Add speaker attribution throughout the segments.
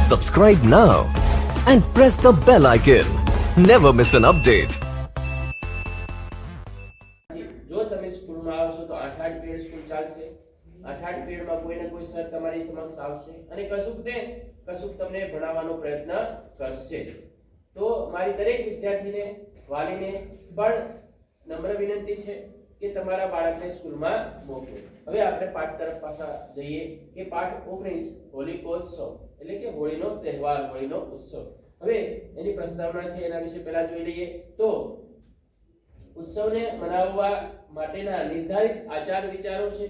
Speaker 1: Subscribe now and press the bell icon. Never miss an update.
Speaker 2: જો તમે સ્કૂલમાં આવશો તો 8 પીરિયડ સ્કૂલ ચાલશે. 8 પીરિયડમાં કોઈ ને કોઈ સર તમારી સમક્ષ આવશે અને કશુંક તમને ભણાવવાનો પ્રયત્ન કરશે. તો મારી દરેક વિદ્યાર્થીને વાલીને પણ નમ્ર વિનંતી છે કે તમારા બાળકને સ્કૂલમાં મોકલો. હવે આપણે પાઠ તરફ પાછા જઈએ કે પાઠ 19 હોલિકોત્સવ એટલે કે હોળીનો તહેવાર, હોળીનો ઉત્સવ. હવે એની પ્રસ્તાવના છે એના વિશે પહેલા જોઈ લઈએ. તો ઉત્સવને મનાવવા માટેના નિર્ધારિત આચાર વિચારો છે.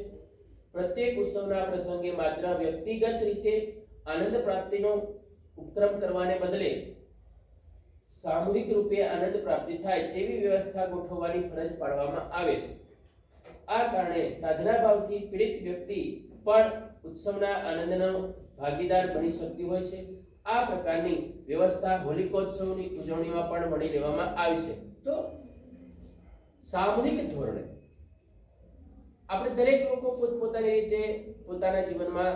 Speaker 2: પ્રત્યેક ઉત્સવના પ્રસંગે માત્ર વ્યક્તિગત રીતે આનંદ પ્રાપ્તિનો ઉપક્રમ કરવાને બદલે સામૂહિક રૂપે આનંદ પ્રાપ્તિ થાય તેવી વ્યવસ્થા ગોઠવવાની ફરજ પાડવામાં આવે છે. આ કારણે સાધના ભાવથી પીડિત વ્યક્તિ પણ ઉત્સવના આનંદનો ભાગીદાર બની શકતી હોય છે. આ પ્રકારની વ્યવસ્થા હોલિકોત્સવની ઉજવણીમાં પણ વણી લેવામાં આવી છે. તો સામૂહિક ધોરણે આપણે દરેક લોકો પોતપોતાની રીતે પોતાના જીવનમાં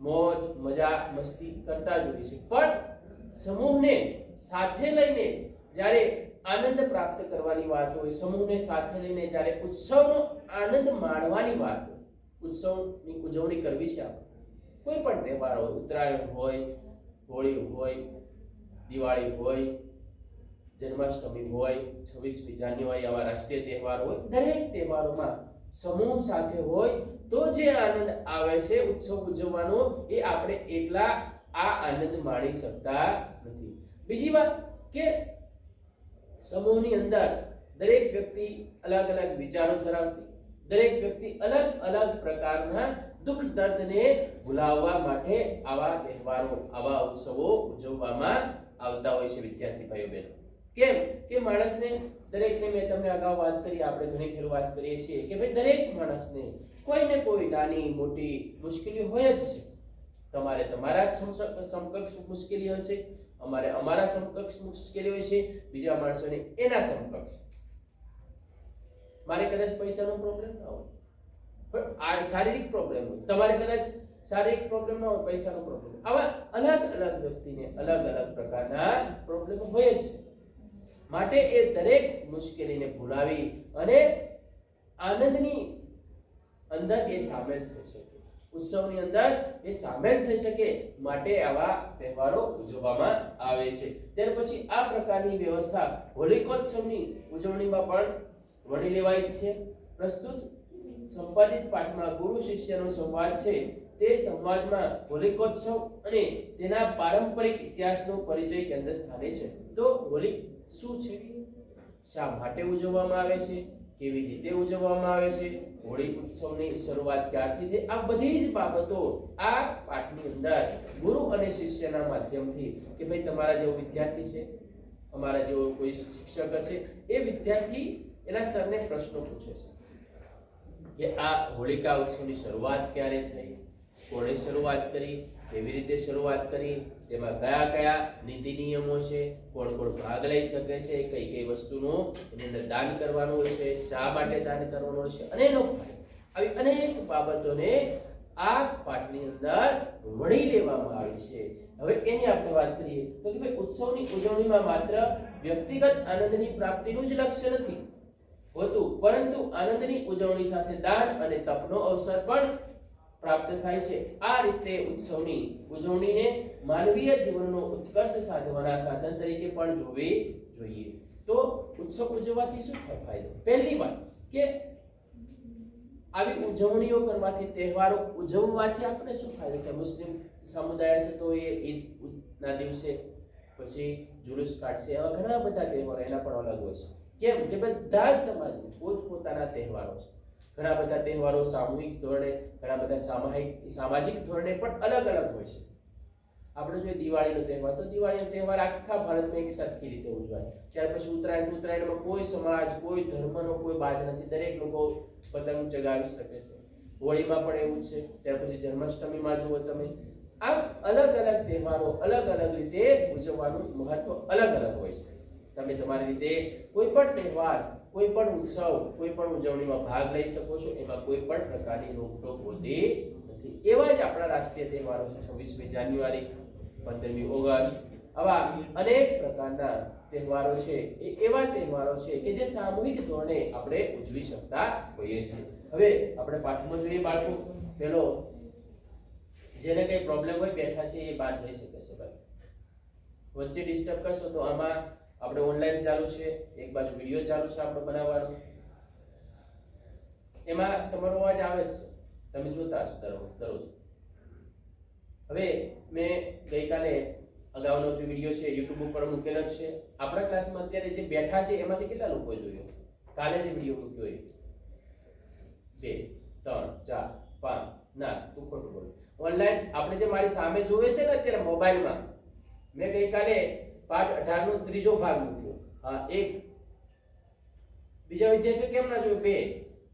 Speaker 2: મોજ મજા મસ્તી કરતા જ હોય છે, પણ સમૂહને સાથે લઈને જ્યારે આનંદ પ્રાપ્ત કરવાની વાત હોય, સમૂહને સાથે લઈને જ્યારે ઉત્સવનો આનંદ માણવાની વાત હોય, ઉત્સવની ઉજવણી કરવી છે. આપણે કોઈ પણ તહેવાર હોય, ઉત્તરાયણ હોય, હોળી હોય, દિવાળી હોય, જન્માષ્ટમી હોય, 26મી જાન્યુઆરી, આવા રાષ્ટ્રીય તહેવાર હોય, દરેક તહેવારોમાં સમૂહ સાથે હોય તો જે આનંદ આવે છે ઉત્સવ ઉજવવાનો, એ આપણે એકલા આ આનંદ માણી શકતા નથી. બીજી વાત કે સમૂહની અંદર દરેક વ્યક્તિ અલગ અલગ વિચારો ધરાવતી, દરેક વ્યક્તિ અલગ અલગ પ્રકારના દુઃખ દર્દને ભૂલાવવા માટે આવા તહેવારો, આવા ઉત્સવો ઉજવવામાં આવતા હોય છે. વિદ્યાર્થી ભાઈઓ બહેનો, કેમ કે માણસને દરેકને, મેં તમને અગાઉ વાત કરી, આપણે ઘણી ફેર વાત કરીએ છીએ કે ભાઈ દરેક માણસને કોઈ ને કોઈ નાની મોટી મુશ્કેલી હોય જ છે. તમારે તમારા સમકક્ષ મુશ્કેલી હશે, અમારે અમારા સમકક્ષ મુશ્કેલી હોય છે, બીજા માણસોને એના સમકક્ષ. મારે કદાચ પૈસાનો પ્રોબ્લેમ ના હોય પણ આ શારીરિક પ્રોબ્લેમ હોય, તમારે કદાચ શારીરિક પ્રોબ્લેમ ના હોય, પૈસાનો પ્રોબ્લેમ. આવા અલગ અલગ વ્યક્તિને અલગ અલગ પ્રકારના પ્રોબ્લેમ હોય જ છે. માટે એ દરેક મુશ્કેલીને ભૂલાવી અને આનંદની અંદર એ સામેલ થઈ શકે, ઉત્સવની અંદર એ સામેલ થઈ શકે માટે આવા તહેવારો ઉજવવામાં આવે છે. ત્યાર પછી આ પ્રકારની વ્યવસ્થા હોલિકોત્સવની ઉજવણીમાં પણ વણી લેવાય છે. પ્રસ્તુત સંપાદિત પાઠમાં ગુરુ શિષ્યનો સંવાદ છે. તે સંવાદમાં હોલિકોત્સવ અને તેના પારંપરિક ઇતિહાસનો પરિચય કેન્દ્ર સ્થાને છે. તો હોલી શું છે, શા માટે ઉજવવામાં આવે છે, કેવી રીતે ઉજવવામાં આવે છે, હોળી ઉત્સવની શરૂઆત ક્યારથી થઈ, આ બધી જ બાબતો આ પાઠની અંદર ગુરુ અને શિષ્યના માધ્યમથી, કે ભાઈ તમારા જેવો વિદ્યાર્થી છે, અમારા જેવો કોઈ શિક્ષક હશે, એ વિદ્યાર્થી એના સરને પ્રશ્નો પૂછે છે કે આ હોળિકા ઉત્સવની શરૂઆત ક્યારે થઈ, કોણે શરૂઆત કરી, કેવી રીતે શરૂઆત કરી, તેમાં કયા કયા નીતિ નિયમો છે, કોણ કોણ ભાગ લઈ શકે છે, કઈ કઈ વસ્તુનું એની અંદર દાન કરવાનું હોય છે, શા માટે દાન કરવાનું હોય છે, અને એનો આવી અનેક બાબતોને આ પાઠની અંદર વણી લેવામાં આવી છે. હવે એની આપણે વાત કરીએ તો કે ભાઈ ઉત્સવની ઉજવણીમાં માત્ર વ્યક્તિગત આનંદની પ્રાપ્તિનું જ લક્ષ્ય નથી હોતું, પરંતુ આનંદની ઉજવણી સાથે દાન અને તપનો અવસર પણ પ્રાપ્ત થાય છે. આ રીતે ઉત્સવની ઉજવણીને માનવીય જીવનનો ઉત્કર્ષ સાધવાના સાધન તરીકે પણ જોવી જોઈએ. તો ઉત્સવ ઉજવવાથી શું થાય ફાયદો? પહેલી વાત કે આવી ઉજવણીઓ કરવાથી, તહેવારો ઉજવવાથી આપણે શું ફાયદો થાય? મુસ્લિમ સમુદાય છે તો એ ઈદ ના દિવસે પછી જુલુસ કાઢશે, એવા ઘણા બધા તહેવારો એના પણ અલગ હોય છે. કેમ કે બધા સમાજના પોતપોતાના તહેવારો છે. ઘણા બધા તહેવારો સામૂહિક ધોરણે, ઘણા બધા સામાજિક ધોરણે પણ અલગ અલગ હોય છે. આપણે જોઈએ દિવાળીનો તહેવાર, તો દિવાળીનો તહેવાર આખા ભારતમાં એક સરખી રીતે ઉજવાય. ત્યાર પછી ઉત્તરાયણમાં કોઈ સમાજ, કોઈ ધર્મનો કોઈ બાદ નથી, દરેક લોકો પતંગ ચગાવી શકે છે. હોળીમાં પણ એવું છે. ત્યાર પછી જન્માષ્ટમીમાં જુઓ તમે, આમ અલગ અલગ તહેવારો અલગ અલગ રીતે ઉજવવાનું મહત્વ અલગ અલગ હોય છે. તમે તમારી રીતે કોઈ પણ તહેવાર, કોઈ પણ ઉત્સવ, કોઈ પણ ઉજવણીમાં ભાગ લઈ શકો છો, એમાં કોઈ પણ પ્રકારની રોકટોક હોતી નથી. એવા જ આપણા રાષ્ટ્રીય તહેવારો છે. 26મી જાન્યુઆરી, 15મી ઓગસ્ટ, આવા અનેક પ્રકારના તહેવારો છે એ એવા તહેવારો છે કે જે સામૂહિક ધોરણે આપણે ઉજવી શકતા હોઈએ છીએ. હવે આપણે પાઠમાં જોઈએ બાળકો, પેલો જેને કઈ પ્રોબ્લેમ હોય બેઠા છે એ બહાર જઈ શકે છે ભાઈ. વચ્ચે ડિસ્ટર્બ કરશો તો આમાં આપણે ઓનલાઈન ચાલુ છે, એક બાજુ વિડિયો ચાલુ છે આપણે બનાવવાનો, એમાં તમારો અવાજ આવે છે, તમે જોતા હશો દરરોજ. હવે મેં ગઈકાલે અગાઉનો જે વિડિયો છે YouTube ઉપર મૂકેલો છે. આપણા ક્લાસમાં અત્યારે જે બેઠા છે એમાંથી કેટલા લોકો જોયો? કાલે જે વિડિયો મૂક્યો એ 2 3 4 5 ના, તું ખોટું બોલ. ઓનલાઈન આપણે જે મારી સામે જોવે છે ને અત્યારે મોબાઈલમાં, મેં ગઈકાલે પાઠ 18 નો ત્રીજો ભાગ મૂક્યો. હા, એક. બીજા વિદ્યાર્થીઓ કેમ ના જોયો? 2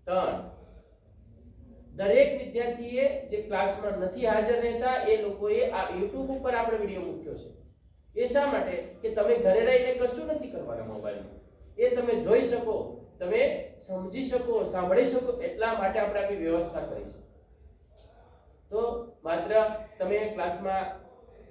Speaker 2: 3. દરેક વિદ્યાર્થીએ જે ક્લાસમાં નથી હાજર રહેતા એ લોકોએ આ YouTube ઉપર આપણે વિડિયો મૂક્યો છે. એ શા માટે? કે તમે ઘરે રહીને કશું નથી કરવાના મોબાઈલમાં, એ તમે જોઈ શકો, તમે સમજી શકો, સાંભળી શકો, એટલા માટે આપણે આવી વ્યવસ્થા કરી છે. તો માત્ર તમે ક્લાસમાં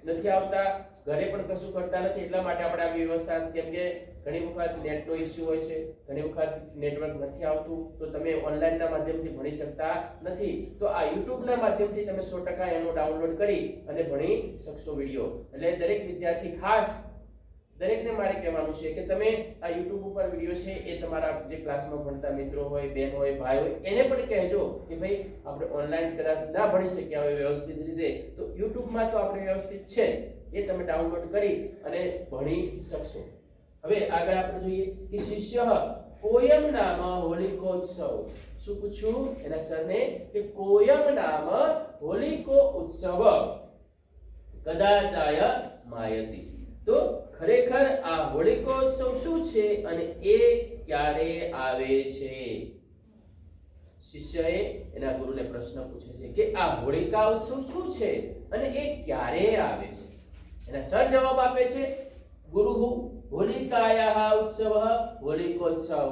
Speaker 2: નથી આવતા, ઘરે પણ કશું કરતા નથી, એટલા માટે આપણે આવી વ્યવસ્થા, કેમ કે ઘણી વખત નેટનો ઇશ્યુ હોય છે, ઘણી વખત નેટવર્ક નથી આવતું, તો તમે ઓનલાઈનના માધ્યમથી ભણી શકતા નથી. તો આ યુટ્યુબના માધ્યમથી તમે 100% એનો ડાઉનલોડ કરી અને ભણી શકશો વિડિયો. એટલે દરેક વિદ્યાર્થી, ખાસ દરેકને મારે કહેવાનું છે કે તમે આ YouTube ઉપર વિડિયો છે એ તમારા જે ક્લાસમાં ભણતા મિત્રો હોય, બેન હોય, ભાઈ હોય, એને પણ કહેજો કે ભાઈ આપણે ઓનલાઈન ક્લાસ ના ભણી શક્યા હોય વ્યવસ્થિત રીતે, તો YouTubeમાં તો આપણે વ્યવસ્થિત છે, એ તમે ડાઉનલોડ કરી અને ભણી શકશો. હવે આગળ આપણે જોઈએ કે શિષ્ય કોયમ નામ હોલિકોત્સવ. શું પૂછ્યું એના સરને? કે કોયમ નામ હોલિકો ઉત્સવ કદાચાય માયતિ. તો ખરેખર આ હોલિકોત્સવ શું છે અને એ ક્યારે આવે છે? શિષ્યએ એના ગુરુને પ્રશ્ન પૂછે છે કે આ હોલિકા ઉત્સવ શું છે અને એ ક્યારે આવે છે? એના સર જવાબ આપે છે, ગુરુ હોલિકાયાઃ ઉત્સવઃ હોલિકોત્સવ.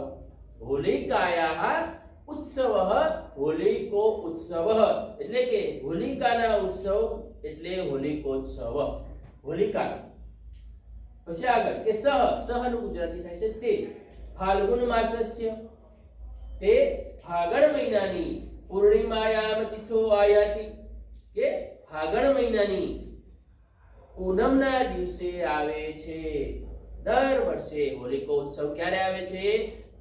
Speaker 2: હોલિકાયાઃ ઉત્સવઃ હોલિકો ઉત્સવ. એટલે કે હોલિકાના ઉત્સવ એટલે હોલિકોત્સવ. હોલિકા. પછી આગળ કે સહનું ગુજરાતી થાય છે તે. ફાલ્ગુન માસસ્ય, તે ફાગણ મહિનાની પૂર્ણિમાયામ તિથો આયાતિ, કે ફાગણ મહિનાની પૂનમના દિવસે આવે છે. દર વર્ષે હોલિકોત્સવ ક્યારે આવે છે?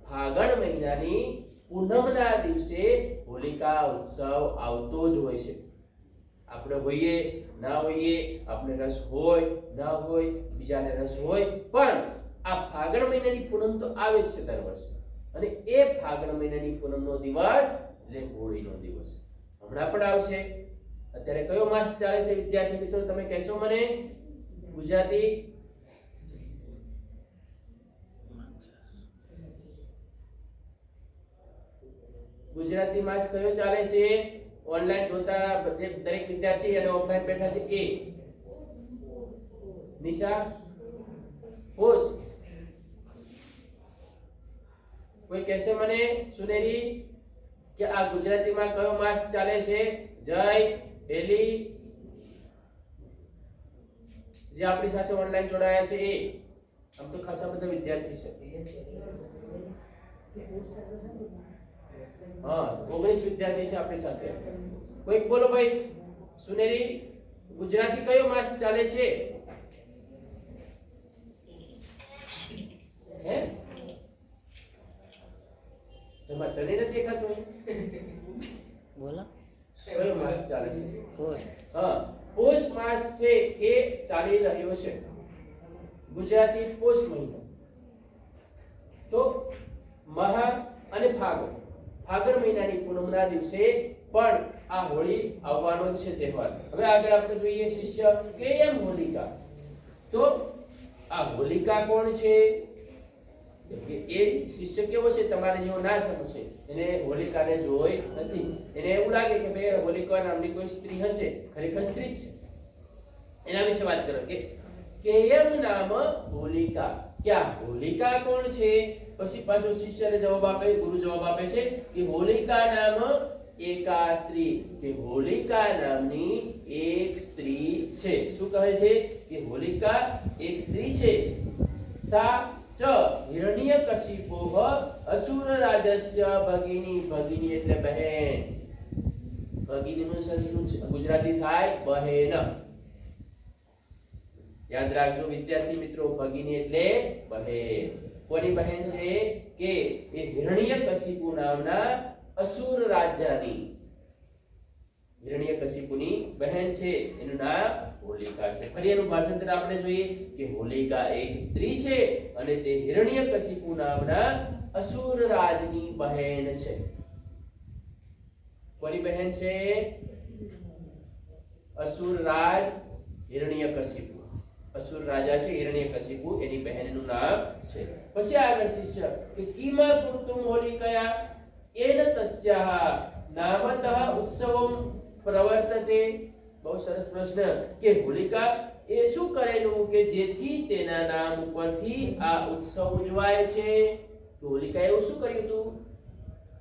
Speaker 2: ફાગણ મહિનાની પૂનમના દિવસે હોલિકા ઉત્સવ આવતો જ હોય છે. આપણે હોઈએ ના હોઈએ, આપણે રસ હોય ના હોય, બીજાને રસ હોય, પણ આ ફાગણ મહિનાની પૂનમ તો આવે જ છે દર વર્ષે. અને એ ફાગણ મહિનાની પૂનમનો દિવસ એટલે હોળીનો દિવસ હમણાં પણ આવશે. અત્યારે કયો માસ ચાલે છે વિદ્યાર્થી મિત્રો? તમે કહેશો મને ગુજરાતી? ગુજરાતી માસ કયો ચાલે છે? ઓનલાઈન જોતા દરેક વિદ્યાર્થી અને ઓફલાઈન બેઠા છે એ નિશા પોષ. કોઈ કહેશે મને સુનેરી કે આ ગુજરાતીમાં કયો માસ ચાલે છે? જય, હેલી, જે આપણી સાથે ઓનલાઈન જોડાયા છે એ. આમ તો ખાસા બધા વિદ્યાર્થી છે. હા, 19 વિદ્યાર્થી છે આપણી સાથે. કોઈ બોલો ભાઈ સુનેરી, ગુજરાતી કયો માસ ચાલે છે? હે? તમારે તને નથી દેખાતું?
Speaker 3: બોલો.
Speaker 2: કયો માસ ચાલે છે?
Speaker 3: પોષ.
Speaker 2: હા, પોષ માસ છે એ ચાલી રહ્યો છે. ગુજરાતી પોષ મહિનો. તો મહા અને ફાગણ, ફાગણ મહિનાની પૂનમના દિવસે પણ આ હોળી આવવાનો છે તહેવાર. હવે આગળ આપણે જોઈએ શિષ્ય કેયમ હોલિકા. તો આ હોલિકા કોણ છે? કે એ શિષ્ય કેવો છે? તમારે જેવો ના સમજે, એને હોલિકાને જોઈ નથી, એને એવું લાગે કે ભાઈ હોલિકા નામની કોઈ સ્ત્રી હશે, ખરેખર સ્ત્રી જ છે. એના વિશે વાત કરો કે કેયમ નામ હોલિકા. ક્યાં હોલિકા કોણ છે? પછી પાછો શિષ્યને જવાબ આપે, ગુરુ જવાબ આપે છે કે હોલિકા નામ એકા સ્ત્રી, કે હોલિકા નામની એક સ્ત્રી છે. શું કહે છે કે હોલિકા એક સ્ત્રી છે. સા ચ હિરણ્યકશિપોઃ અસુર રાજસ્ય ભગિની. ભગિની એટલે બહેન. ભગિનીનું સંસ્કૃત ગુજરાતી થાય બહેન. યાદ રાખજો વિદ્યાર્થી મિત્રો, ભગિની એટલે બહેન. કોની બહેન છે કે એ હિરણ્યકશિપુ નામના અસુર રાજાની, હિરણ્યકશિપુની બહેન છે. એનું નામ હોલિકા છે. ફરી એનું ભાષાંતર આપણે જોઈએ કે હોલિકા એક સ્ત્રી છે અને તે હિરણ્યકશિપુ નામના અસુર રાજની બહેન છે. કોની બહેન છે? અસુર રાજ હિરણ્યકશિપુ. અસુર રાજા છે હિરણ્યકશિપુ, એની બહેનનું નામ છે. પછી આગળ શિષ્ય કે કિમા કુર્તુમ હોલિકયા એન તસ્યાહ નામતઃ ઉત્સવમ પ્રવર્તતે. બહુ સરસ પ્રશ્ન કે હોલિકા એ શું કરેલું કે જેથી તેના નામ ઉપરથી આ ઉત્સવ ઉજવાય છે. તો હોલિકા એવું શું કર્યું હતું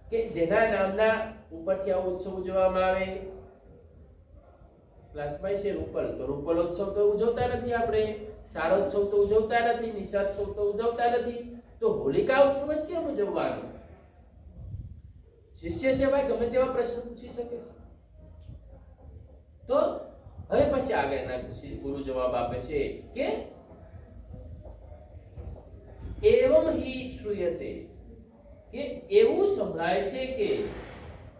Speaker 2: કે જેના નામના ઉપરથી આ ઉત્સવ ઉજવવામાં આવે. ક્લાસમાં છે રૂપલ, તો રૂપલોત્સવ તો ઉજવતા નથી આપણે, શારોત્સવ તો ઉજવતા નથી, નિશાત્સવ તો ઉજવતા નથી, તો હોલિકા ઉત્સવ જ કેમ ઉજવવાનો? શિષ્ય છે ભાઈ, ગમે તેવા પ્રશ્ન પૂછી શકે છે. તો હવે પછી આગળના ગુરુ જવાબ આપે છે કે એવમ હિ શ્રૂયતે, કે એવું સંભળાય છે કે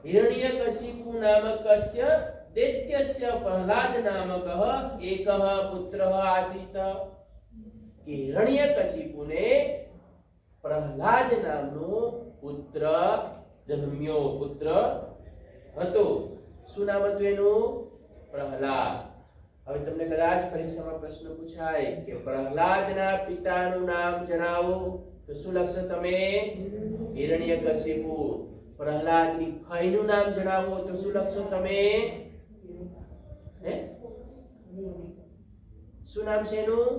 Speaker 2: હિરણ્યકશિપુ નામકસ્ય દૈત્યસ્ય પ્રહલાદ નામકઃ એકઃ પુત્રઃ આસીત. કે હિરણ્યકશિપુને પ્રહલાદ નામનો પુત્ર જન્મ્યો, પુત્ર હતો. શું નામ હતું એનું? પ્રહલાદ. હવે તમને કદાચ પરીક્ષામાં પ્રશ્ન પૂછાય કે પ્રહલાદના પિતાનું નામ જણાવો, તો શું લખશો તમે? હિરણ્યકશિપુ. પ્રહલાદની ફઈનું નામ જણાવો, તો શું લખશો તમે? શું નામ છે એનું?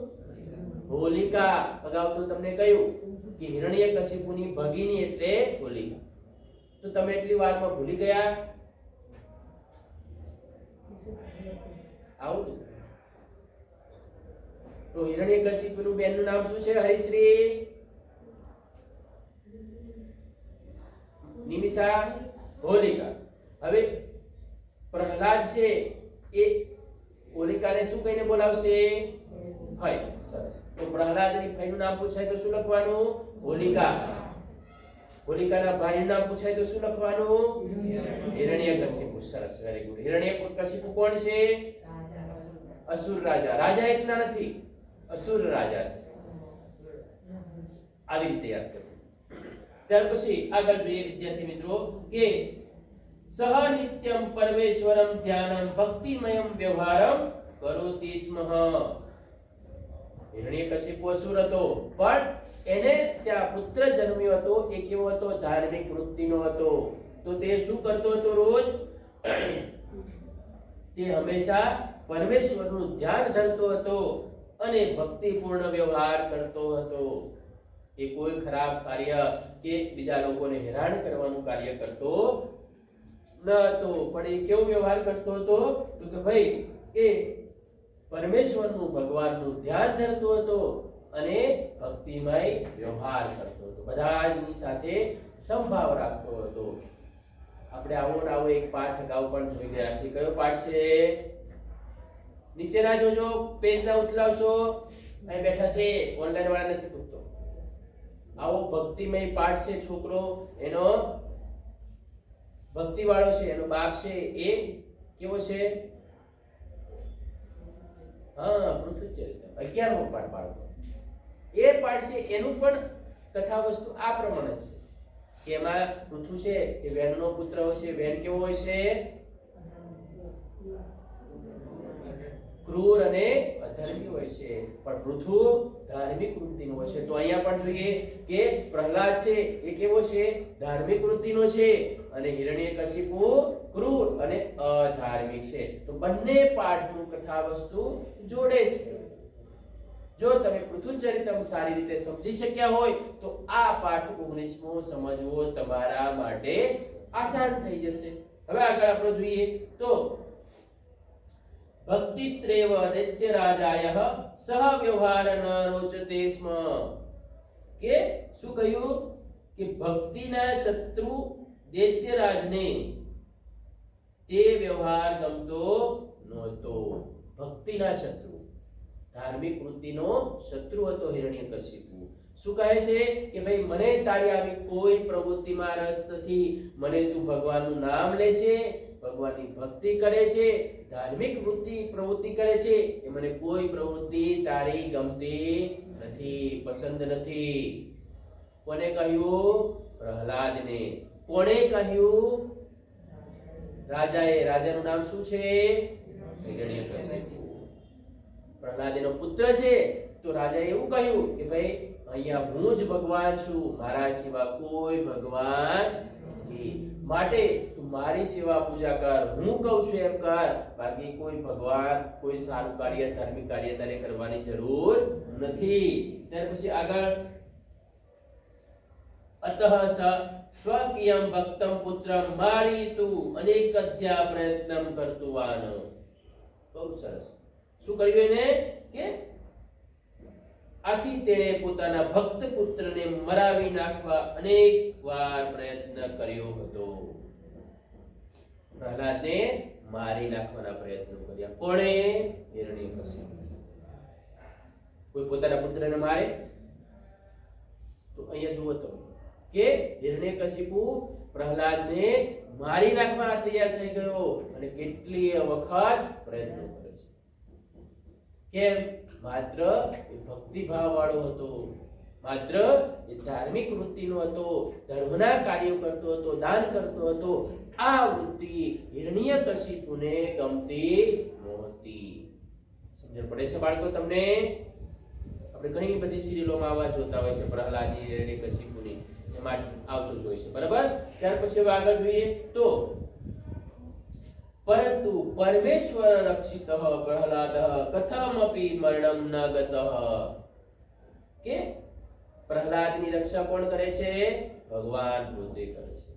Speaker 2: હોલિકા. અગાઉ તો તમને કહ્યું કે હિરણ્યકશિપુની ભગિની એટલે હોલિકા. તો તમે એટલી વારમાં ભૂલી ગયા? આવું તો હિરણ્યકશિપુનું બેનનું નામ શું છે? હરિશ્રી, નિમિષા, હોલિકા. હવે પ્રહલાદ છે એ હોલિકાને શું કહીને બોલાવશે? ફઈ. સરસ. તો પ્રહલાદની ફઈનું નામ પૂછાય તો શું લખવાનું? હોલિકા. હોલિકાના ભાઈનું નામ પૂછાય તો શું લખવાનું? હિરણ્યકશિપુ. સરસ, વેરી ગુડ. હિરણ્યકશિપુ કોણ છે? અસુર રાજા. રાજા એકના નથી, અસુર રાજા છે. આવી રીતે યાદ કરવું. ત્યાર પછી આગળ જોઈએ વિદ્યાર્થી મિત્રો કે સહ નિત્યમ પરમેશ્વરમ ધ્યાનમ ભક્તિમયમ વ્યવહારમ કરોતિ સ્મ. હિરણ્યકશિપુ અસુર હતો, પણ એને ત્યાં પુત્ર જન્મ્યો હતો. એ કેવો હતો? ધાર્મિક વૃત્તિનો હતો. તો તે શું કરતો હતો? રોજ તે હંમેશા પરમેશ્વરનું ધ્યાન ધરતો હતો અને ભક્તિપૂર્ણ વ્યવહાર કરતો હતો. એ કોઈ ખરાબ કાર્ય કે બીજા લોકોને હેરાન કરવાનું કાર્ય કરતો ન હતો, પણ એ કેવો વ્યવહાર કરતો હતો? તો કે ભાઈ એ પરમેશ્વરનું, ભગવાનનું ધ્યાન ધરતો હતો અને ભક્તિમય વ્યવહાર કરતો હતો. બધા જની સાથે સંભાવ રાખતો હતો. આપણે આવો એક પાઠ અગાઉ પણ જોઈ ગયા છે. કયો પાઠ છે? નીચેના જોજો, પેજ ના ઉથલાવશો. અહીં બેઠા છે, ઓનલાઈન વાળા નથી પૂછતો. આવો ભક્તિમય પાઠ છે. છોકરો એનો ભક્તિ વાળો છે, એનો બાપ છે એ કેવો છે? હા, પૃથુચરિત્ર 11મો પાઠ બાળકો. એ પાઠ છે એનું પણ કથા વસ્તુ આ પ્રમાણે છે કે એમાં પૃથુ છે એ વેનનો પુત્ર હોય છે. વેન કેવો હોય છે? ક્રૂર અને અધર્મી હોય છે, પણ પૃથુ ધાર્મિક વૃત્તિનો હોય છે. તો અહીંયા પણ જોઈએ કે પ્રહલાદ છે એ કેવો છે? ધાર્મિક વૃત્તિનો છે, અને હિરણ્યકશિપુ ક્રૂર અને અધાર્મિક છે. તો બંને પાઠનું કથા વસ્તુ જોડે છે. જો તમે પૃથુચરિતમ સારી રીતે સમજી શક્યા હોય તો આ પાઠ 19મો સમજવો તમારા માટે આસાન થઈ જશે. હવે આગળ આપણે જોઈએ તો ભક્તિસ્ત્રેવ દૈત્યરાજાય સહ વ્યવહાર ન રોચતે સ્મ, કે શું કહ્યું કે ભક્તિના શત્રુ દૈત્યરાજને તે વ્યવહાર ગમતો નહોતો. ભક્તિના શત્રુ, ધાર્મિક વૃત્તિનો શત્રુ હતો હિરણ્યકશિપુ. શું કહે છે કે ભાઈ મને તારી આવી કોઈ પ્રવૃત્તિમાં રસ નથી, મને તું ભગવાનનું નામ લે છે, ભગવાનની ભક્તિ કરે છે, ધાર્મિક પ્રવૃત્તિ કરે છે, એ મને કોઈ પ્રવૃત્તિ તારી ગમતી નથી, પસંદ નથી. કોને કહ્યું? પ્રહલાદને. કોણે કહ્યું? રાજાએ. રાજાનું નામ શું છે? હિરણ્યકશિપુ. પ્રહલાદનો પુત્ર છે. તો રાજાએ એવું કહ્યું કે ભાઈ અહીંયા હું જ ભગવાન છું, મારા સિવાય કોઈ ભગવાન નથી, માટે તું મારી સેવા પૂજા કર, હું કહું છું એમ કર, બાકી કોઈ ભગવાન, કોઈ સારું કાર્ય, ધાર્મિક કાર્ય તારે કરવાની જરૂર નથી. ત્યાર પછી આગળ અતઃ સ સ્વકીયમ ભક્તમ પુત્રમ મારીતુ અનેકધ્યા પ્રયત્નમ કર્તુવાન. બહુ સરસ. શું કર્યું એને? કે આથી તેણે પોતાના ભક્ત પુત્રને મરાવી નાખવા અનેક વાર પ્રયત્ન કર્યો હતો. પ્રહલાદને મારી નાખવાના પ્રયત્નો કર્યા. કોણે? હિરણ્યકશિપુ. કોઈ પોતાના પુત્રને મારે? તો અહીંયા જુઓ તમે કે હિરણ્યકશિપુ પ્રહલાદને મારી નાખવા તૈયાર થઈ ગયો અને કેટલીય વખત પ્રયત્નો કરે છે. કેમ? માત્ર એ ભક્તિભાવ વાળો હતો, માત્ર એ ધાર્મિક વૃત્તિનો હતો, ધર્મના કાર્યો કરતો હતો, દાન કરતો હતો. આ વૃત્તિ હિરણ્યકશિપુને ગમતી નહોતી. સમજણ પડે છે બાળકો તમને? આપણે ઘણી બધી સિરિયલોમાં આવા જોતા હોય છે, પ્રહલાદની, હિરણ્યકશિપુની, એમાં આવતું જ હોય છે, બરાબર? ત્યાર પછી આગળ જોઈએ તો પરંતુ પરમેશ્વર રક્ષિતઃ પ્રહલાદ કથમપી મરણમ ન ગતઃ, કે પ્રહલાદની રક્ષા કોણ કરે છે? ભગવાન પોતે કરે છે.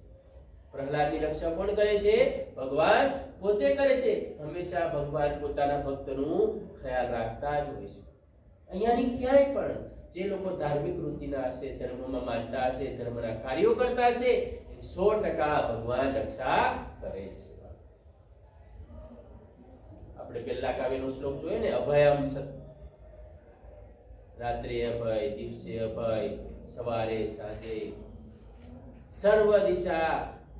Speaker 2: પ્રહલાદની રક્ષા કોણ કરે છે? ભગવાન પોતે કરે છે. હંમેશા ભગવાન પોતાના ભક્તનું ખ્યાલ રાખતા જ હોય છે. અહીંયાની ક્યાંય પણ જે લોકો ધાર્મિક વૃત્તિના હશે, ધર્મમાં માનતા હશે, ધર્મના કાર્યો કરતા હશે, 100% ભગવાન રક્ષા કરે છે. આપણે પહેલા કાવ્યનો શ્લોક જોયો ને, અભયમ સત, રાત્રે અભય, દિવસે અભય, સવારે સાંજે, સર્વ દિશા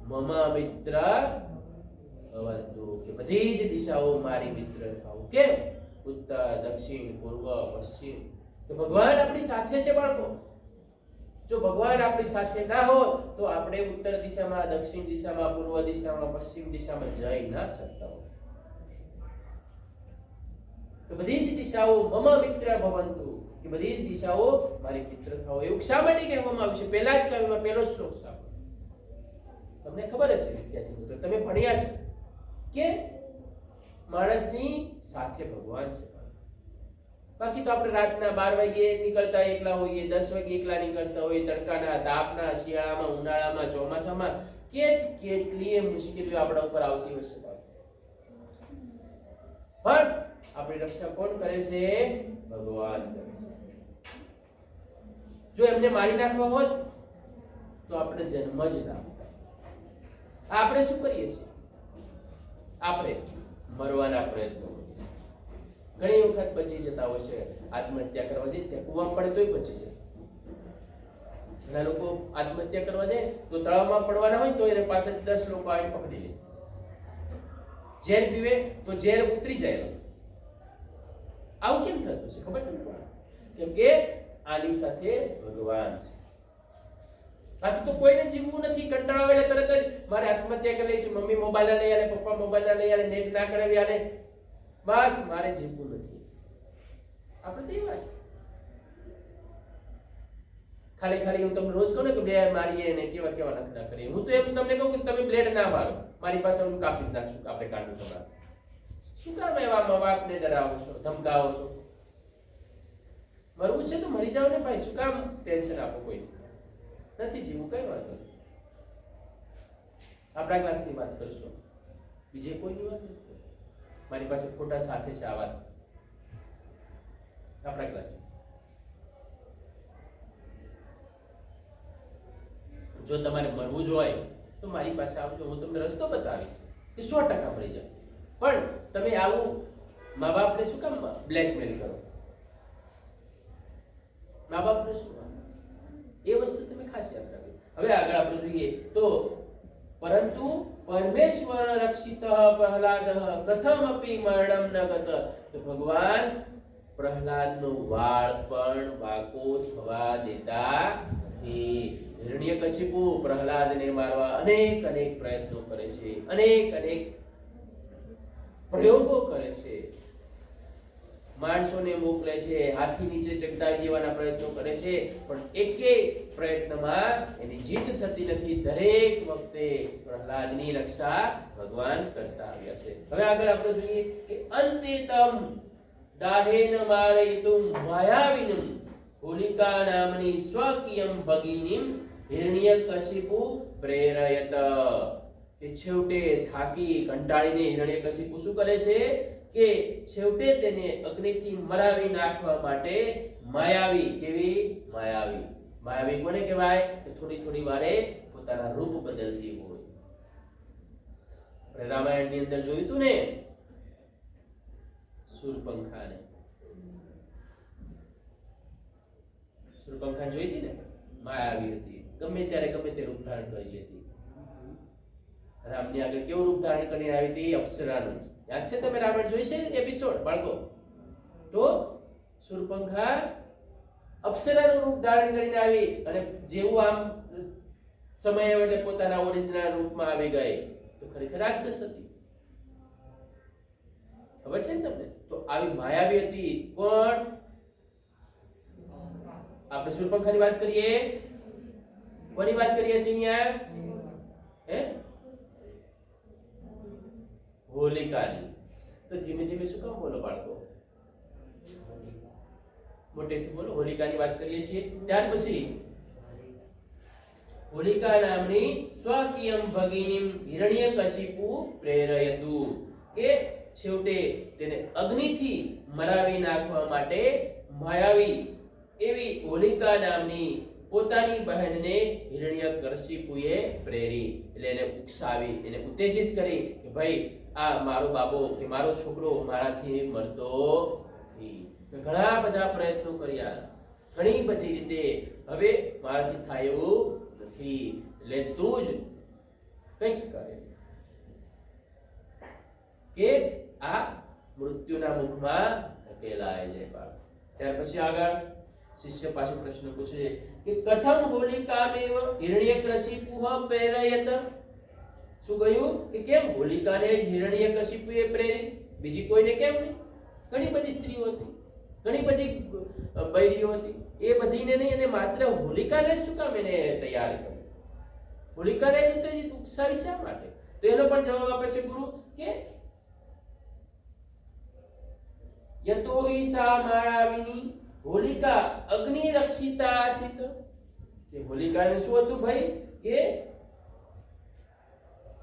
Speaker 2: મમ મિત્ર ભવંતુ, કે બધી જ દિશાઓ મારી મિત્ર થાઓ. કેમ? ઉત્તર, દક્ષિણ, પૂર્વ, પશ્ચિમ. તો ભગવાન આપણી સાથે છે બાળકો. જો ભગવાન આપણી સાથે ના હોય તો આપણે ઉત્તર દિશામાં, દક્ષિણ દિશામાં, પૂર્વ દિશામાં, પશ્ચિમ દિશામાં જઈ ના શકતા હોય. તો બધી જ દિશાઓ મમ મિત્ર ભવંતુ, કે બધી જ દિશાઓ મારી મિત્ર થાઓ. એવું શા માટે કહેવામાં આવ્યું છે? પહેલા જ કવિમાં પહેલો શ્લોક સાંભળો. તમને ખબર હશે વિદ્યાર્થી મિત્રો, તમે ભણ્યા છો કે માણસની સાથે ભગવાન છે. બાકી તો આપણે રાતના 12 વાગે નીકળતા એકલા હોઈએ, 10 વાગે એકલા નીકળતા હોઈએ, તડકાના, તાપના, શિયાળામાં, ઉનાળામાં, ચોમાસામાં કેટલી મુશ્કેલીઓ આપણા ઉપર આવતી હશે. પણ આપણી રક્ષા કોણ કરે છે? ભગવાન કરે છે. જો એમને મારી નાખવા હોત તો આપણે જન્મ જ ના આપતા. આપણે શું કરીએ છીએ? આપણે મરવાના પ્રયત્નો કરીએ છીએ. ઘણી વખત બચી જતા હોય છે. આત્મહત્યા કરવા જઈએ ત્યાં કૂવામાં પડે તોય બચી જાય. ઘણા લોકો આત્મહત્યા કરવા જાય તો તળાવમાં પડવાના હોય તો એને પાછળ 10 લોકો આવીને પકડી લે. ઝેર પીવે તો ઝેર ઉતરી જાય. આવું કેમ થતું છે ખબર તમને? કેમ કે આની સાથે ભગવાન છે. બાકી તો કોઈને જીવવું નથી. કંટાળો આવે એટલે તરત જ મારે આત્મહત્યા કરી લઈશું, મમ્મી મોબાઈલ ના લઈ આલે, પપ્પા મોબાઈલ ના લઈ આલે, નેટ ના કરાવી આલે, બસ મારે જીવવું નથી. આપણે તો એવા છે. ખાલી હું તમને રોજ કહું ને કે બ્લેડ મારીએ ને કેવા નખરા કરીએ. હું તો એમ તમને કહું કે તમે બ્લેડ ના મારો, મારી પાસે હું કાપી જ નાખશું, આપણે કાઢવું તમારે. શું કામ એવા મા બાપને ડરાવો છો, ધમકાવો છો? મરવું છે તો મરી જાવ ને ભાઈ. શું કામ ટેન્શન આપો? કોઈ નથી જીવવું, કઈ વાંધો નહીં. આપણા ક્લાસની વાત કરશું. બીજે કોઈની વાત નથી. મારી પાસે ફોટા સાથે છે આ વાત આપણા ક્લાસ. જો તમારે મળવું જ હોય તો મારી પાસે આવજો, હું તમને રસ્તો બતાવીશ કે 100% મળી જાય. પણ તમે આવું મા બાપને શું કામ બ્લેકમેલ કરો? મા બાપને શું કામ? એ વસ્તુ તમે ખાસ યાદ રાખજો. હવે આગળ આપણે જોઈએ તો પરંતુ પરમેશ્વર રક્ષિત પ્રહલાદ કથમપી મરણમ ન ગત. તો ભગવાન પ્રહલાદનો વાળ પણ વાકો થવા દેતા નથી. હિરણ્યકશિપુ પ્રહલાદને મારવા અનેક પ્રયત્નો કરે છે, અનેક પ્રયોગો કરે છે, માણસોને મોકલે છે, હાથી નીચે ચગદાવી દેવાના પ્રયત્નો કરે છે, પણ એકેય પ્રયત્નમાં એની જીત થતી નથી. દરેક વખતે પ્રહલાદની રક્ષા ભગવાન કરતા આવ્યા છે. હવે આગળ આપણે જોઈએ કે અંતે તમ દાહેન મારયિતુમ માયાવિનમ હોલિકા નામની સ્વકીયમ ભગિનીમ હિરણ્યકશિપુ પ્રેરયત. કે છેવટે થાકી કંટાળીને હિરણ્યકશિપુ શું કરે છે કે છેવટે તેને અગ્નિથી મરાવી નાખવા માટે માયાવી. કેવી માયાવી? માયાવી કોને કહેવાય? કે થોડી વારે પોતાના રૂપ બદલતી હોય. આપણે રામાયણની અંદર જોયું હતું ને શૂરપંખાને. શૂરપંખા જોઈ હતી ને, માયાવી હતી, ગમે ત્યારે ગમે તે રૂપ ધારણ કરી લેતી. રામની આગળ કેવું રૂપ ધારણ કરીને આવી હતી? અપ્સરાનું. યાદ છે? તમે રામાયણ જોઈ છે એપિસોડ બાળકો? તો શૂરપંખા અપ્સરાનું રૂપ ધારણ કરીને આવી અને જેવું આમ સમય આવ્યો એટલે પોતાના ઓરિજિનલ રૂપમાં આવી ગઈ. તો ખરેખર રાક્ષસ હતી. ખબર છે ને તમને? તો આવી માયાવી હતી. કોણ? આપણે શૂરપંખાની વાત કરીએ. કોની વાત કરીએ છીએ અહીંયા? હે? હોલિકાની. તો ધીમે ધીમે શું કામ બોલો બાળકો? મોટેથી બોલો. હોલિકાની વાત કરીએ છીએ. ત્યાર પછી હોલિકા નામની સ્વકીયમ ભગિનીમ હિરણ્યકશિપુ પ્રેરયતુ. કે છેવટે તેને અગ્નિથી મરાવી નાખવા માટે માયાવી એવી હોલિકા નામની પોતાની બહેનને હિરણ્યકશિપુએ પ્રેરી, એટલે એને ઉકસાવી, એને ઉત્તેજિત કરી કે ભાઈ આ મારો બાબો કે મારો છોકરો મારાથી મરતો નથી. ઘણા બધા પ્રયત્નો કર્યા, ઘણી બધી રીતે, હવે મારાથી થાય એવું નથી, એટલે તું જ કંઈક કરે કે આ મૃત્યુના મુખમાં ધકેલાય જાય. ત્યાર પછી આગળ શિષ્ય પાછો પ્રશ્ન પૂછે કે કથમ હોલિકામેવ હિરણ્યકશિપુઃ પ્રેરયત. શું કહ્યું કે કેમ હોલિકાને જ હિરણ્યકશિપુએ પ્રેરી, બીજી કોઈને કેમ નહીં? ઘણી બધી સ્ત્રીઓ હતી, ઘણી બધી બૈરીઓ હતી, એ બધીને નહીં, અને માત્ર હોલિકાને શું કામ એને તૈયાર કરી? હોલિકાને જ તો ઉકસાવી શા માટે? તો એનો પણ જવાબ આપે છે ગુરુ કે યતો હિ સા માયાવિની હોલિકા અગ્નિ રક્ષિતા આસિત. કે હોલિકાને શું હતું ભાઈ કે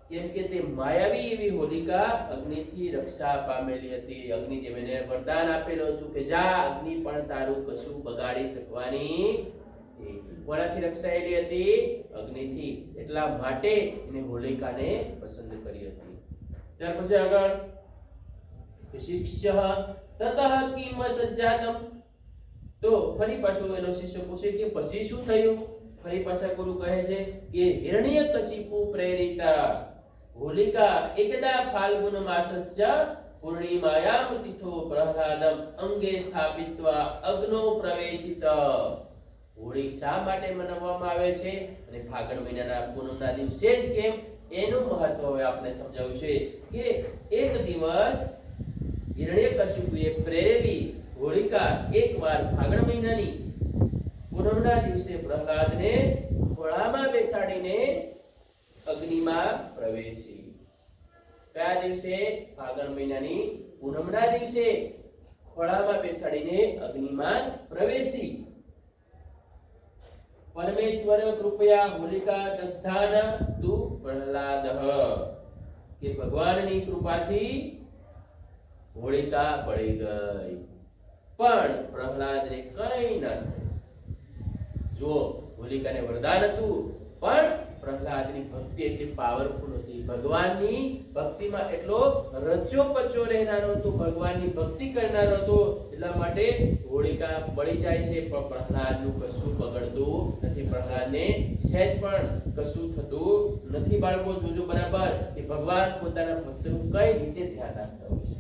Speaker 2: કેમ કે તે માયાવી એવી હોલિકા અગ્નિથી રક્ષા પામેલી હતી. અગ્નિદેવને વરદાન આપેલું હતું કે જા અગ્નિ પણ તારું કશું બગાડી શકવાની નથી. કોનાથી રક્ષાયેલી હતી? અગ્નિથી. એટલા માટે એને હોલિકાને પસંદ કરી હતી. ત્યાર પછી આગળ શિષ્ય તતઃ કિમ સજ્જાતમ. તો ફરી પાછું એનો શિષ્ય પૂછે કે પછી શું થયું? ફરી પાછા ગુરુ કહે છે કે હિરણ્યકશિપુ પ્રેરિતા હોલિકા એકદા ફાલ્ગુન માસસ્ય પૂર્ણિમાયામ તિથો પ્રહલાદમ અંગે સ્થાપિત્વા અગ્નો પ્રવેશિત. હોળી શા માટે મનાવવામાં આવે છે અને ફાગણ મહિનાના પૂનમના દિવસે જ કેમ, એનું મહત્વ હવે આપણે સમજાવ્યું છે કે એક દિવસ હિરણ્યકશિપુએ પ્રેરેલી હોલિકા એકવાર ફાગણ મહિનાની પૂનમના દિવસે પ્રહલાદને ખોળામાં બેસાડીને અગ્નિમાં પ્રવેશી. કયા દિવસે? ફાગણ મહિનાની પૂનમના દિવસે ખોળામાં બેસાડીને અગ્નિમાં પ્રવેશી. પરમેશ્વર કૃપયા હોલિકા દગ્ધાન તુ પ્રહલાદઃ. કે ભગવાનની કૃપાથી હોળિકા બળી ગઈ, પણ પ્રહલાદને કંઈ ન થયું. જો હોલિકાને વરદાન હતું, પણ પ્રહલાદની ભક્તિ એટલી પાવરફુલ હતી, ભગવાનની ભક્તિમાં એટલો રચ્યો પચ્યો રહેનારો હતો, ભગવાનની ભક્તિ કરનારો હતો, એટલા માટે હોલિકા બળી જાય છે, પણ પ્રહલાદનું કશું બગડતું નથી, પ્રહલાદને સહેજ પણ કશું થતું નથી. બાળકો જોજો બરાબર કે ભગવાન પોતાના ભક્તનું કઈ રીતે ધ્યાન રાખતા હોય છે,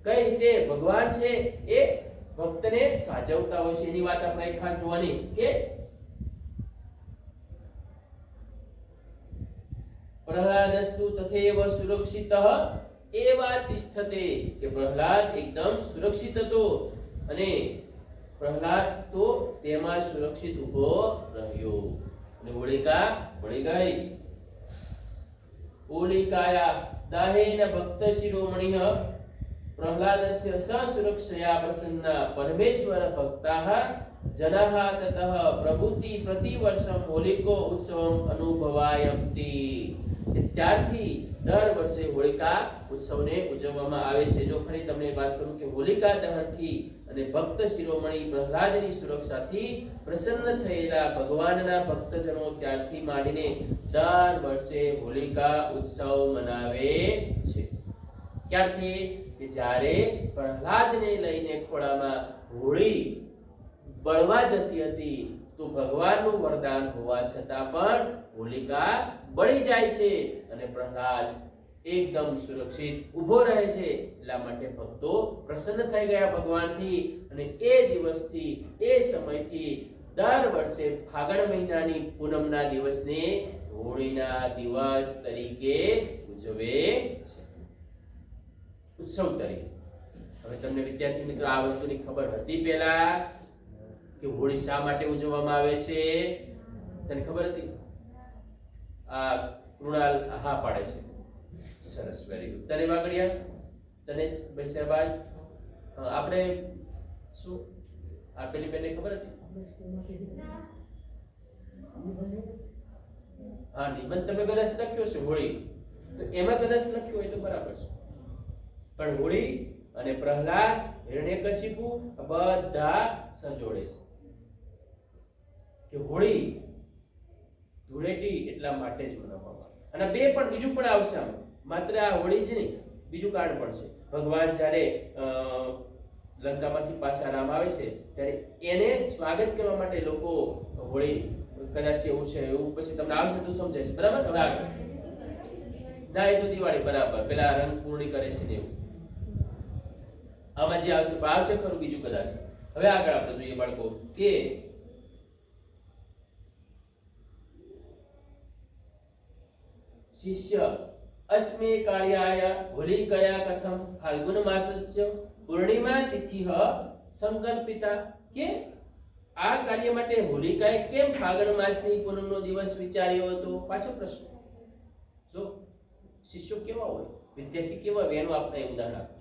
Speaker 2: કઈ રીતે ભગવાન છે એ ભક્તને સાચવતા હોય છે. એની વાત આપણે ખાસ જોવાની કે પ્રહલાદસ્તુ તથૈવ સુરક્ષિતઃ એવા તિષ્ઠતે, કે પ્રહલાદ એકદમ સુરક્ષિત હતો અને પ્રહલાદ તો તેમાં સુરક્ષિત ઊભો રહ્યો અને હોલિકા બળી ગઈ. હોલિકાયા દાહેન ભક્ત શિરોમણિઃ પ્રહલાદસ્ય સસુરક્ષયા પ્રસન્ના પરમેશ્વર ભક્તાઃ જનાઃ તતઃ પ્રભુતિ પ્રતિવર્ષમ હોલિકો ઉત્સવમ અનુભવાયંતિ. ત્યારથી દર વર્ષે હોલિકા ઉત્સવને ઉજવવામાં આવે છે. જો ફરી તમને વાત કરું કે હોલિકા દહનથી અને ભક્ત શિરોમણી પ્રહલાદની સુરક્ષાથી પ્રસન્ન થયેલા ભગવાનના ભક્તજનો ત્યારથી માંડીને દર વર્ષે હોલિકા ઉત્સવ મનાવે છે. ક્યારથી? કે જ્યારે પ્રહલાદને લઈને ખોળામાં હોળી બળવા જતી હતી, તો ભગવાનનું વરદાન હોવા છતાં પણ હોલિકા બળી જાય છે અને પ્રહલાદ એકદમ સુરક્ષિત ઊભો રહે છે. એટલા માટે ભક્તો પ્રસન્ન થઈ ગયા ભગવાનથી અને એ દિવસથી, એ સમયથી દર વર્ષે ફાગણ મહિનાની પૂનમના દિવસને હોળીના દિવસ તરીકે ઉજવે છે, ઉત્સવ તરીકે. હવે તમને વિદ્યાર્થી મિત્રો આ વસ્તુની ખબર હતી પહેલા કે હોળી શા માટે ઉજવવામાં આવે છે? તને ખબર હતી? આ કૃણાલ હા પાડે છે. સરસ, વેરી ગુડ. તને વાગડિયા, તને શહેબાજ, આપણે શું આ પેલી બેનને ખબર હતી? હા, નિબંધ તમે કદાચ લખ્યો છે હોળી, તો એમાં કદાચ લખ્યું હોય તો બરાબર છે. પણ હોળી અને પ્રહલાદ, હિરણ્યકશિપુ બધા સજોડે છે કે હોળી ધૂળેટી એટલા માટે જ મનાવવામાં આવે. અને બે પણ બીજું પણ આવશે આમાં, માત્ર આ હોળી જ નહીં, બીજું કારણ પણ છે. ભગવાન જ્યારે લંકામાંથી પાછા રામ આવે છે ત્યારે એને સ્વાગત કરવા માટે લોકો હોળી, કદાચ એવું છે, એવું પછી તમને આવશે તો સમજાય છે. બરાબર? હવે આગળ ના, એ તો દિવાળી, બરાબર, પેલા રંગ પૂર્ણી કરે છે ને એવું. આમાં જે આવશે ખરું બીજું કદાચ. હવે આગળ આપણે જોઈએ બાળકો કે શિષ્ય અસ્મે કાર્યાય હોલિકયા કથમ ફાલ્ગુન માસસ્ય પૂર્ણિમા તિથિઃ સંકલ્પિતા, કે આ કાર્ય માટે હોલિકાએ કેમ ફાગણ માસની પૂનમનો દિવસ વિચાર્યો હતો? પાછો પ્રશ્ન. જો શિષ્યો કેવા હોય, વિદ્યાર્થી કેવા હોય, એનું આપણે ઉદાહરણ આપીશું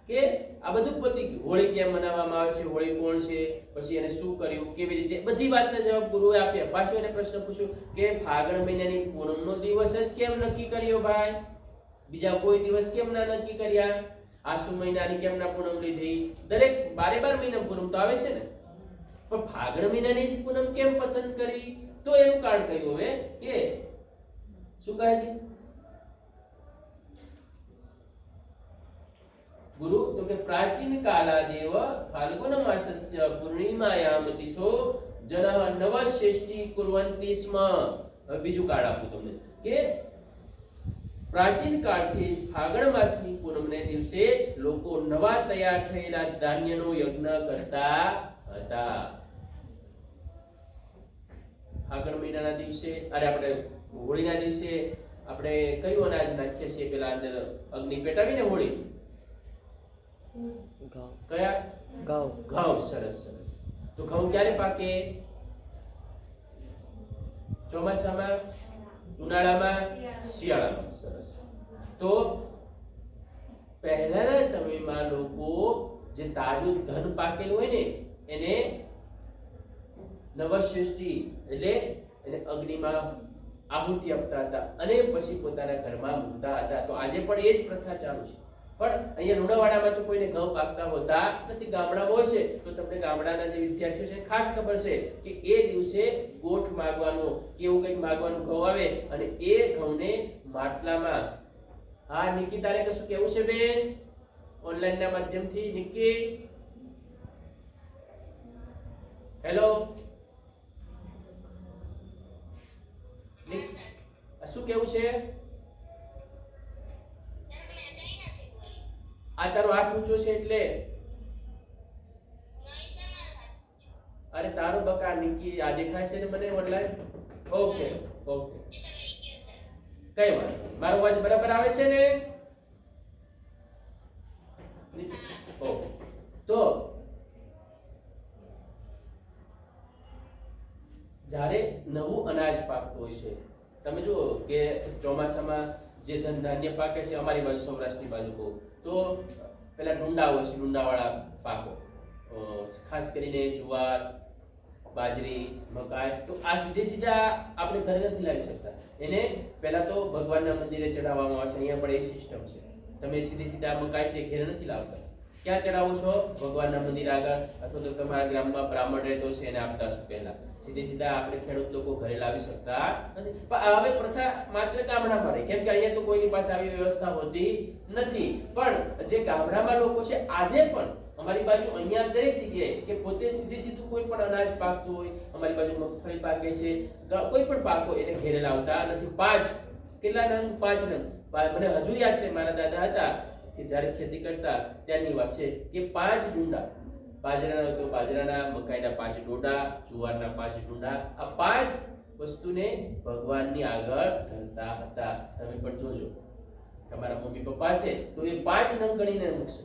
Speaker 2: કે આ બધું પતી ગયું. હોળી કેમ મનાવવામાં આવે છે, હોળી કોણ છે, પછી એને શું કર્યું, કેવી રીતે, બધી વાતના જવાબ ગુરુએ આપ્યા. પાછો એને પ્રશ્ન પૂછ્યો કે ફાગણ મહિનાની પૂનમનો દિવસ જ કેમ નક્કી કર્યો ભાઈ? બીજા કોઈ દિવસ કેમ ના નક્કી કર્યા? આસુ મહિનાની કેમ ના પૂનમ લીધી? દરેક 12 મહિના પૂનમ તો આવે છે ને, પણ ફાગણ મહિનાની જ પૂનમ કેમ પસંદ કરી? તો એનું કારણ કહ્યું હવે કે શું કહે છે ગુરુ? તો કે પ્રાચીન કાલાદેવ ફાલ્ગુન માસસ્ય પૂર્ણિમાયામ તિથો જનઃ નવશ્રેષ્ઠી કુર્વન્તિ સ્મ. હવે બીજું કારણ આપું તમને કે પ્રાચીન કાળથી ફાગણ માસની પૂનમને દિવસે લોકો નવા તૈયાર થયેલા ધાન્યનો યજ્ઞ કરતા હતા. ફાગણ મહિનાના દિવસે, અરે આપણે હોળીના દિવસે આપણે કયું અનાજ નાખીએ છીએ પેલા અંદર અગ્નિ પેટાવીને? હોળી કયા? ઘઉં. ઘઉં. સરસ સરસ. તો ઘઉં ક્યારે પાકે? ચોમાસામાં, ઉનાળામાં, શિયાળામાં. સરસ. તો પહેલાના સમયમાં લોકો જે તાજું ધન પાકેલું હોય ને એને નવશ્રેષ્ઠી એટલે એને અગ્નિમાં આહુતિ આપતા હતા અને પછી પોતાના ઘરમાં મૂકતા હતા. તો આજે પણ એ જ પ્રથા ચાલુ છે. પણ અહીંયા લુણાવાડામાં તો કોઈને ઘઉં પાકતા હોતા નથી. ગામડામાં હોય છે તો તમને ગામડાના જે વિદ્યાર્થીઓ છે ખાસ ખબર છે કે એ દિવસે ગોઠ માગવાનો કે એવું કંઈક માગવાનું ઘઉં આવે અને એ ઘઉંને માટલામાં. હા નિકી, તારે કશું કેવું છે બેન ઓનલાઈન ના માધ્યમથી? નિકી, હેલો, શું કેવું છે? આ તારો હાથ ઊંચો છે એટલે. અરે તારો બકા નિકી આ દેખાય છે ને મને ઓનલાઈન. ઓકે ઓકે, કઈ વાત નહીં. મારો અવાજ બરાબર આવે છે ને? ઓકે, તો જ્યારે નવું અનાજ પાકતું હોય છે, તમે જુઓ કે ચોમાસામાં જે ધાન્ય પાકે છે, અમારી બાજુ સૌરાષ્ટ્રની બાજુ કહું તો પેલા ડુંડા હોય છે, ડુંડાવાળા પાકો, ખાસ કરીને જુવાર, બાજરી, મકાઈ. તો આ સીધે સીધા આપણે ઘરે નથી લાવી શકતા. એને પહેલા તો ભગવાનના મંદિરે ચડાવવામાં આવે છે. અહીંયા પણ એ સિસ્ટમ છે. તમે સીધી સીધા મકાઈ છે ઘરે નથી લાવતા. ક્યાં ચડાવો છો? ભગવાનના મંદિર આગળ, અથવા તો તમારા ગ્રામમાં બ્રાહ્મણ રહેતો છે એને આપતા છો. પહેલા સીધી સીધા આપણે ખેડૂત લોકો ઘરે લાવી શકતા નથી. પણ હવે પ્રથા માત્ર ગામડામાં રહી, કેમ કે અહીંયા તો કોઈની પાસે આવી વ્યવસ્થા હોતી નથી. પણ જે ગામડામાં લોકો છે આજે પણ અમારી બાજુ અહીંયા દરેક જગ્યાએ કે પોતે સીધું કોઈ પણ અનાજ પાકતું હોય, અમારી બાજુ મગફળી પાકે છે, કોઈ પણ પાકો એને ઘેરે લાવતા નથી. 5 કેટલા નંગ? 5 નંગ. મને હજુ યાદ છે, મારા દાદા હતા કે જ્યારે ખેતી કરતા ત્યાંની વાત છે કે 5 ડુંડા બાજરાના તો બાજરાના, મકાઈના 5 ડોડા, જુવારના 5 ડુંડા, આ 5 વસ્તુને ભગવાનની આગળ ધરતા હતા. તમે પણ જોજો, તમારા મમ્મી પપ્પા છે તો એ 5 નંગ ગણીને મૂકશે.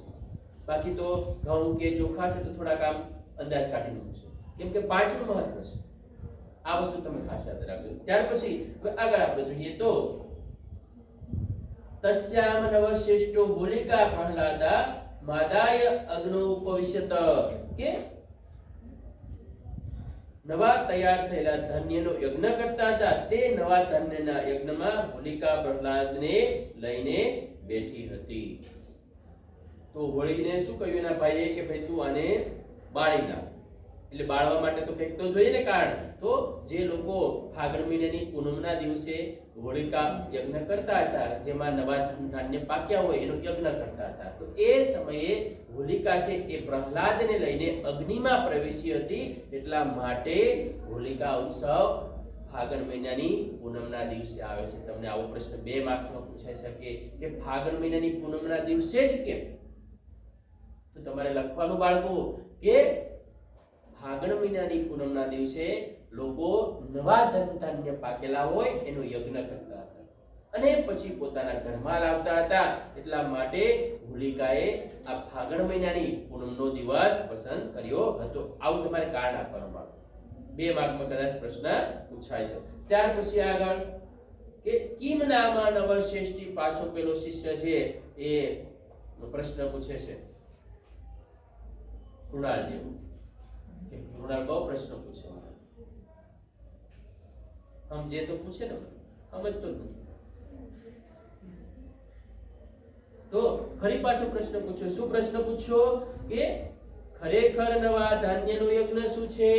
Speaker 2: બાકી તો ઘઉં કે ચોખા છે તો થોડાક આમ અંદાજ કાઢીને મૂકશે, કેમ કે 5 નું મહત્વ છે. આ વસ્તુ તમે ખાસ યાદ રાખજો. ત્યાર પછી આગળ આપણે જોઈએ તો તસ્યામ નવશ્રેષ્ઠો હોલિકા પ્રહલાદા માદાય અગ્નો ઉપવિશત, કે નવા તૈયાર થયેલા ધાન્યનો યજ્ઞ કરતા હતા. તે નવા ધાન્યના યજ્ઞમાં હોલિકા પ્રહલાદને લઈને બેઠી હતી. તો હોળીને શું કહ્યું એના ભાઈએ કે ભાઈ તું આને બાળી નાખ. એટલે બાળવા માટે તો કંઈક તો જોઈએ ને કારણ. તો જે લોકો ફાગણ મહિનાની પૂનમના દિવસે હોળિકા યજ્ઞ કરતા હતા, જેમાં નવા ધાન્ય પાક્યા હોય એનો યજ્ઞ કરતા હતા, તો એ સમયે હોલિકા છે એ પ્રહલાદને લઈને અગ્નિમાં પ્રવેશી હતી. એટલા માટે હોલિકા ઉત્સવ ફાગણ મહિનાની પૂનમના દિવસે આવે છે. તમને આવો પ્રશ્ન 2 માર્ક્સમાં પૂછાઈ શકે કે ફાગણ મહિનાની પૂનમના દિવસે જ કેમ? તો તમારે લખવાનું બાળકો કે ફાગણ મહિનાની પૂનમના દિવસે લોકો નવા ધાન્ય પાકેલા હોય એનો યજ્ઞ કરતા હતા અને પછી પોતાના ઘરમાં લાવતા હતા. એટલા માટે હોલિકાએ આ ફાગણ મહિનાની પૂનમનો દિવસ પસંદ કર્યો હતો. આવું તમારે કારણ આપવાનું બાળકો. 2 માર્કમાં કદાચ પ્રશ્ન પૂછાય તો. ત્યાર પછી આગળ કે કિમ નામા નવશ્રેષ્ઠી, પાછો પેલો શિષ્ય છે એ પ્રશ્ન પૂછે છે કૃણાલ જેવું. કૃણાલ બહુ પ્રશ્ન પૂછે, હમ જે તો પૂછે ને સમજતો જ નથી. તો ફરી પાછો પ્રશ્ન પૂછ્યો. શું પ્રશ્ન પૂછ્યો? કે ખરેખર નવા ધાન્યનો યજ્ઞ શું છે?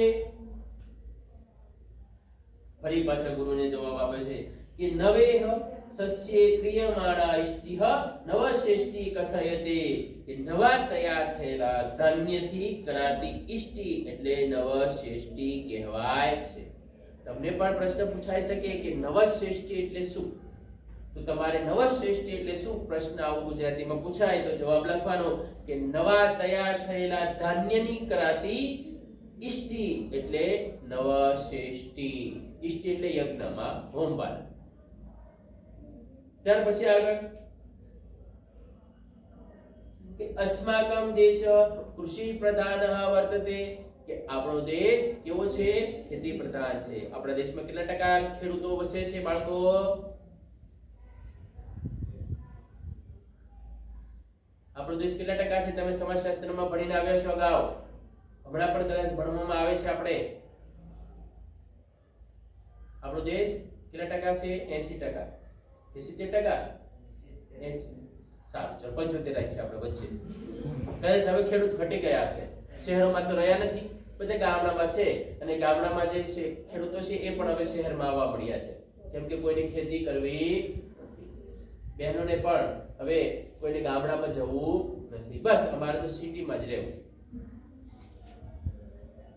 Speaker 2: ફરી પાછા ગુરુને જવાબ આપે છે કે નવેહ સસ્યે ક્રિયમાણા ઇષ્ટિહ નવશ્રેષ્ઠી કથયતે, કે નવા તૈયાર થયેલા ધાન્યથી કરાતી ઇષ્ટિ એટલે નવશ્રેષ્ઠી કહેવાય છે. તમને પણ પ્રશ્ન પૂછાઈ શકે કે નવશ્રેષ્ઠી એટલે શું? તો તમારે નવશ્રેષ્ઠી એટલે શું પ્રશ્ન આવો ગુજરાતીમાં પૂછાય તો જવાબ લખવાનો કે નવા તૈયાર થયેલા ધાન્યની કરાતી ઇષ્ટિ એટલે નવશ્રેષ્ઠી. ઇષ્ટિ એટલે યજ્ઞમાં હોમવાન. ત્યાર પછી આગળ કે અસ્માકમ દેશ કૃષિ પ્રધાન વર્તતે, કે આપણો દેશ કેવો છે? ખેતી પ્રધાન છે. આપણા દેશમાં કેટલા ટકા ખેડૂતો વસે છે બાળકો? આપણો દેશ કેટલા ટકા છે? તમે સમાજશાસ્ત્રમાં ભણીને આવ્યા છો અગાઉ, હમણાં પણ કદાચ ભણવામાં આવે છે. આપણો દેશ કેટલા ટકા છે? 80%. 70%? 80. સારું, ચલો 75 રાખીએ આપણે વચ્ચે. કદાચ હવે ખેડૂત ઘટી ગયા છે, શહેરોમાં તો રહ્યા નથી, બધા ગામડામાં છે, અને ગામડામાં જે છે ખેડૂતો છે એ પણ હવે શહેરમાં આવવા મળ્યા છે, કેમ કે કોઈને ખેતી કરવી નથી. બહેનોને પણ હવે કોઈને ગામડામાં જવું નથી, બસ અમારે તો સિટીમાં જ રહેવું.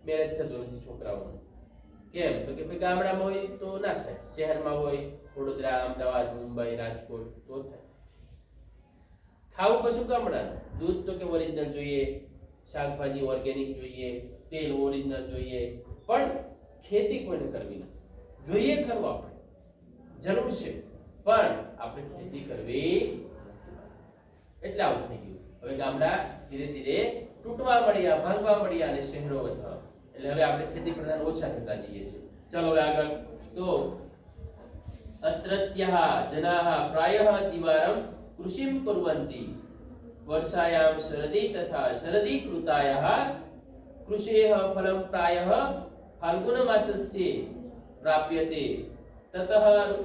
Speaker 2: મેરેજ થતું નથી છોકરાઓનું. કેમ? તો કે ભાઈ ગામડામાં હોય તો ના થાય, શહેરમાં હોય વડોદરા, અમદાવાદ, મુંબઈ, રાજકોટ તો થાય. ખાવું કશું ગામડાનું, દૂધ તો કે ઓરિજિનલ જોઈએ, શાકભાજી ઓર્ગેનિક જોઈએ, તેલ ઓરિજિનલ જોઈએ, પણ ખેતી કોઈને કરવી નથી. જોઈએ ખરું, આપણે જરૂર છે, પણ આપણે ખેતી કરવી. એટલે આવું થઈ ગયું. હવે ગામડા ધીરે ધીરે તૂટવા મળ્યા, ભાંગવા મળ્યા, અને શહેરો વધવા. એટલે હવે આપણે ખેતી પ્રધાન ઓછા થતા જઈએ છીએ. ચલો હવે આગળ. તો અત્રત્યઃ જનાઃ પ્રાયઃ દિવારમ કૃષિમ કુર્વન્તિ વર્ષાયામ શરદી તથા શરદી કૃતાયઃ કૃષેઃ ફલમ પ્રાયઃ ફાલ્ગુન માસસ્ય પ્રાપ્યતે તતઃ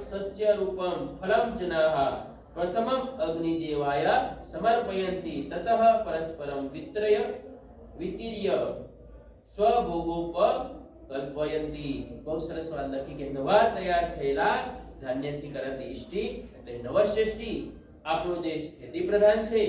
Speaker 2: સસ્ય રૂપમ ફલમ જનાઃ પ્રથમમ અગ્નિદેવાય સમર્પયન્તિ તતઃ પરસ્પરમ વિતિર્ય સ્વભોગોપ કલ્પયંતી. બહુ સરસ વાત લખી કે નવા તૈયાર થયેલા ધાન્યથી કરાતી ઇષ્ટિ એટલે નવશ્રેષ્ઠી. આપણો દેશ ખેતી પ્રધાન છે.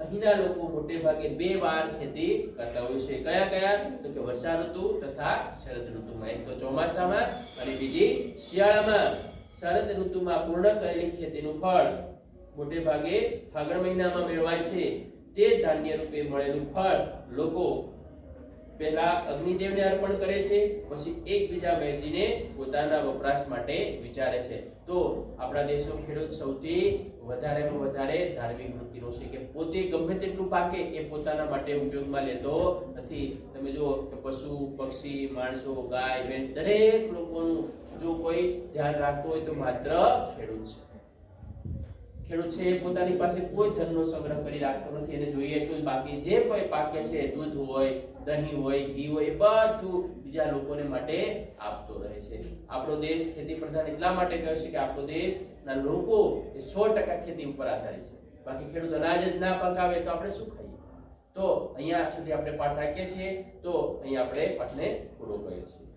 Speaker 2: અહીંના લોકો મોટે ભાગે 2 વાર ખેતી કરતા હોય છે. કયા કયા? તો કે વર્ષા ઋતુ તથા શરદ ઋતુમાં. એક તો ચોમાસામાં અને બીજી શિયાળામાં. શરદ ઋતુમાં પૂર્ણ કરેલી ખેતીનું ફળ મોટે ભાગે ફાગણ મહિનામાં મેળવાય છે. તે ધાન્ય રૂપે મળેલું ફળ લોકો પહેલા અગ્નિદેવને અર્પણ કરે છે, પછી એકબીજા વહેંચીને પોતાના વપરાશ માટે વિચારે છે. તો આપણા દેશનો ખેડૂત સૌથી વધારેમાં વધારે ધાર્મિક વૃત્તિનો છે કે પોતે ગમે તેટલું પાકે એ પોતાના માટે ઉપયોગમાં લેતો નથી. તમે જુઓ કે પશુ પક્ષી માણસો ગાય ભેંસ દરેક લોકોનું જો કોઈ ધ્યાન રાખતો હોય તો માત્ર ખેડૂત છે. ખેડૂત છે એ પોતાની પાસે કોઈ ધનનો સંગ્રહ કરી રાખતો નથી, એને જોઈએ એટલું જ બાકી જે કોઈ પાકે છે દૂધ હોય, દહીં હોય, ઘી હોય, એ બધું બીજા લોકોને માટે આપતો રહે છે. આપણો દેશ ખેતી પ્રધાન એટલા માટે કહે છે કે આપણો દેશના લોકો એ 100% ખેતી ઉપર આધારિત છે. બાકી ખેડૂત અનાજ જ ના પકાવે તો આપણે શું ખાઈએ? તો અહીંયા સુધી આપણે પાઠ રાખીએ છીએ. તો અહીંયા આપણે પાઠને પૂરો કર્યો છે.